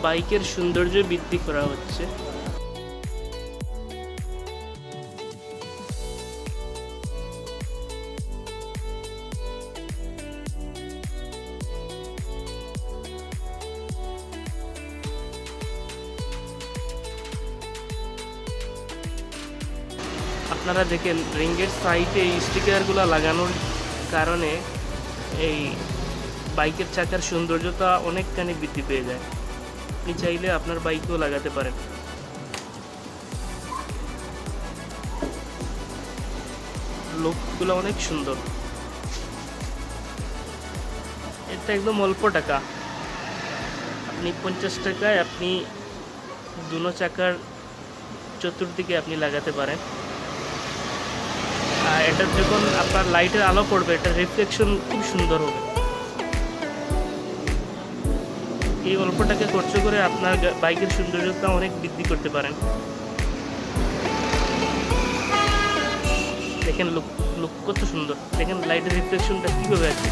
বাইকের সৌন্দর্য বৃদ্ধি করা হচ্ছে। আপনারা দেখেন রিংয়ের সাইডে এই স্টিকারগুলো লাগানোর কারণে এই বাইকের চাকার সৌন্দর্যতা অনেকখানি বৃদ্ধি পেয়ে যায়। আপনি চাইলে আপনার বাইকেও লাগাতে পারেন। লুকগুলো অনেক সুন্দর। এটা একদম অল্প টাকা, আপনি 50 টাকায় আপনি দুনো চাকার চতুর্দিকে আপনি লাগাতে পারেন। আর এটা যখন আপনার লাইটের আলো পড়বে, এটা রিফ্লেকশন খুব সুন্দর হবে। এই অল্প টাকা খরচ করে আপনার বাইকের সৌন্দর্যতা অনেক বৃদ্ধি করতে পারেন। দেখেন লুক কত সুন্দর, দেখেন লাইটের রিফ্লেকশনটা কীভাবে আছে।